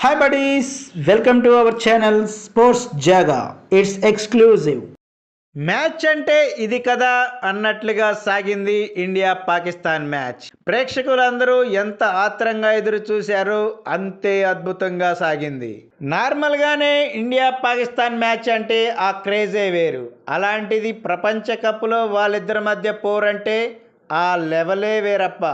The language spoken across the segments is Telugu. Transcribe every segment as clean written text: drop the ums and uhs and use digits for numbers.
Hi buddies, welcome to our channel Sports Jaga. It's exclusive. Match అంటే ఇది కదా అన్నట్లుగా సాగింది ఇండియా పాకిస్తాన్ మ్యాచ్. ప్రేక్షకులందరూ ఎంత ఆత్రంగా ఎదురు చూశారో అంతే అద్భుతంగా సాగింది. నార్మల్గానే ఇండియా పాకిస్తాన్ మ్యాచ్ అంటే ఆ క్రేజే వేరు. అలాంటిది ప్రపంచ కప్లో వాళ్ళిద్దరి మధ్య పోరంటే ఆ లెవెలే వేరప్ప.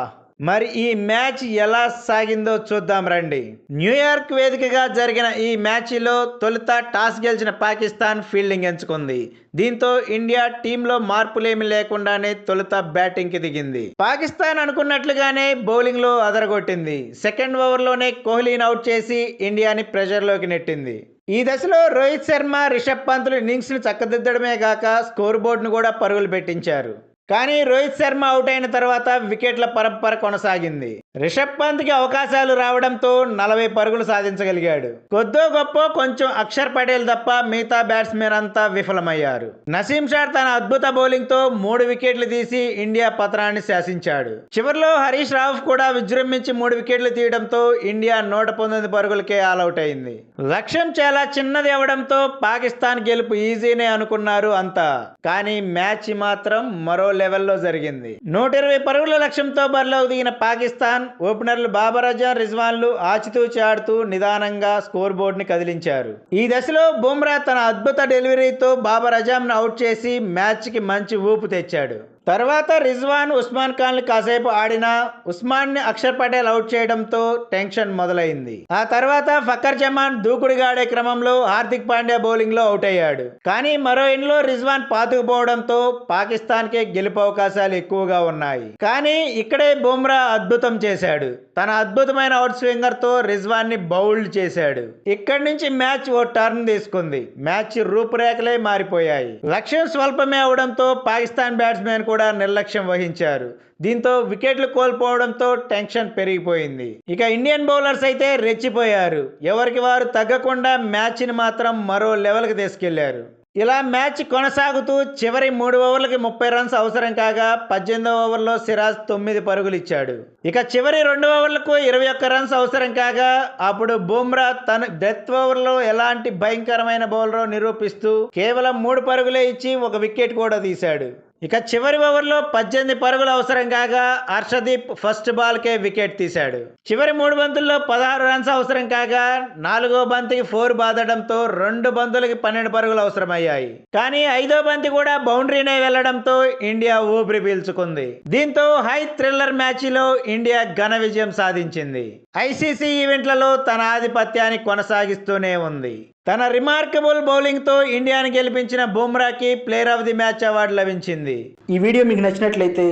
మరి ఈ మ్యాచ్ ఎలా సాగిందో చూద్దాం రండి. న్యూయార్క్ వేదికగా జరిగిన ఈ మ్యాచ్లో తొలుత టాస్ గెలిచిన పాకిస్తాన్ ఫీల్డింగ్ ఎంచుకుంది. దీంతో ఇండియా టీంలో మార్పులేమి లేకుండానే తొలుత బ్యాటింగ్కి దిగింది. పాకిస్తాన్ అనుకున్నట్లుగానే బౌలింగ్లో అదరగొట్టింది. సెకండ్ ఓవర్లోనే కోహ్లీని అవుట్ చేసి ఇండియాని ప్రెషర్లోకి నెట్టింది. ఈ దశలో రోహిత్ శర్మ, రిషబ్ పంత్లు ఇన్నింగ్స్ను చక్కదిద్దడమే గాక స్కోర్ బోర్డును కూడా పరుగులు పెట్టించారు. కానీ రోహిత్ శర్మ అవుట్ అయిన తర్వాత వికెట్ల పరంపర కొనసాగింది. రిషబ్ పంత్కి అవకాశాలు రావడంతో 40 పరుగులు సాధించగలిగాడు. కొద్దో గొప్ప కొంచెం అక్షర్ పటేల్ తప్ప మిగతా బ్యాట్స్మెన్ అంతా విఫలమయ్యారు. నసీం షా తన అద్భుత బౌలింగ్తో 3 వికెట్లు తీసి ఇండియా పతనాన్ని శాసించాడు. చివరిలో హరీష్ రావు కూడా విజృంభించి 3 వికెట్లు తీయడంతో ఇండియా 119 పరుగులకే ఆల్అవుట్ అయింది. లక్ష్యం చాలా చిన్నది అవడంతో పాకిస్తాన్ గెలుపు ఈజీనే అనుకున్నారు అంతా. కానీ మ్యాచ్ మాత్రం మరో లెవెల్లో జరిగింది. 120 పరుగుల లక్ష్యంతో బరిలోకి దిగిన పాకిస్తాన్ ఓపెనర్లు బాబర్ అజమ్, రిజ్వాన్లు ఆచితూచి ఆడుతూ నిదానంగా స్కోర్ బోర్డుని కదిలించారు. ఈ దశలో బుమ్రా తన అద్భుత డెలివరీతో బాబర్ అజమ్ను అవుట్ చేసి మ్యాచ్కి మంచి ఊపు తెచ్చాడు. తర్వాత రిజ్వాన్, ఉస్మాన్ ఖాన్లు కాసేపు ఆడినా ఉస్మాన్ని అక్షర్ పటేల్ అవుట్ చేయడంతో టెన్షన్ మొదలైంది. ఆ తర్వాత ఫకర్ జమాన్ దూకుడుగా ఆడే క్రమంలో హార్దిక్ పాండ్యా బౌలింగ్ లో అవుట్ అయ్యాడు. కానీ మరో ఎండ్లో రిజ్వాన్ పాతుకుపోవడంతో పాకిస్తాన్ కే గెలుపు అవకాశాలు ఎక్కువగా ఉన్నాయి. కానీ ఇక్కడే బుమ్రా అద్భుతం చేశాడు. తన అద్భుతమైన అవుట్ స్వింగర్ తో రిజ్వాన్ ని బౌల్డ్ చేశాడు. ఇక్కడి నుంచి మ్యాచ్ ఓ టర్న్ తీసుకుంది. మ్యాచ్ రూపురేఖలే మారిపోయాయి. లక్ష్యం స్వల్పమే అవడంతో పాకిస్తాన్ బ్యాట్స్మెన్ కూడా నిర్లక్ష్యం వహించారు. దీంతో వికెట్లు కోల్పోవడంతో టెన్షన్ పెరిగిపోయింది. ఇక ఇండియన్ బౌలర్స్ అయితే రెచ్చిపోయారు. ఎవరికి వారు తగ్గకుండా మ్యాచ్ని మాత్రం మరో లెవెల్కి తీసుకెళ్లారు. ఇలా మ్యాచ్ కొనసాగుతూ చివరి 3 ఓవర్లకి 30 రన్స్ అవసరం కాగా 18వ ఓవర్లో సిరాజ్ 9 పరుగులు ఇచ్చాడు. ఇక చివరి 2 ఓవర్లకు 21 రన్స్ అవసరం కాగా అప్పుడు బుమ్రా తన డెత్ ఓవర్లో ఎలాంటి భయంకరమైన బౌలరో నిరూపిస్తూ కేవలం 3 పరుగులే ఇచ్చి 1 వికెట్ కూడా తీశాడు. ఇక చివరి ఓవర్లో 18 పరుగులు అవసరం కాగా హర్షదీప్ ఫస్ట్ బాల్కే వికెట్ తీశాడు. చివరి 3 బంతుల్లో 16 రన్స్ అవసరం కాగా 4వ బంతికి 4 బాదడంతో 2 బంతులకి 12 పరుగులు అవసరమయ్యాయి. కానీ 5వ బంతి కూడా బౌండరీనే వెళ్లడంతో ఇండియా ఊపిరి పీల్చుకుంది. దీంతో హై థ్రిల్లర్ మ్యాచ్లో ఇండియా ఘన విజయం సాధించింది. ఐసీసీ ఈవెంట్లలో తన ఆధిపత్యాన్ని కొనసాగిస్తూనే ఉంది. తన రిమార్కబుల్ బౌలింగ్తో ఇండియాని గెలిపించిన బుమ్రాకి player of the match award లభించింది. ఈ వీడియో మీకు నచ్చినట్లయితే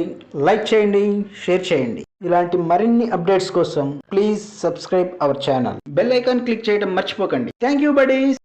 లైక్ చేయండి, షేర్ చేయండి. ఇలాంటి మరిన్ని అప్డేట్స్ కోసం please subscribe our channel. Bell icon click చేయడం మర్చిపోకండి. Thank you buddies.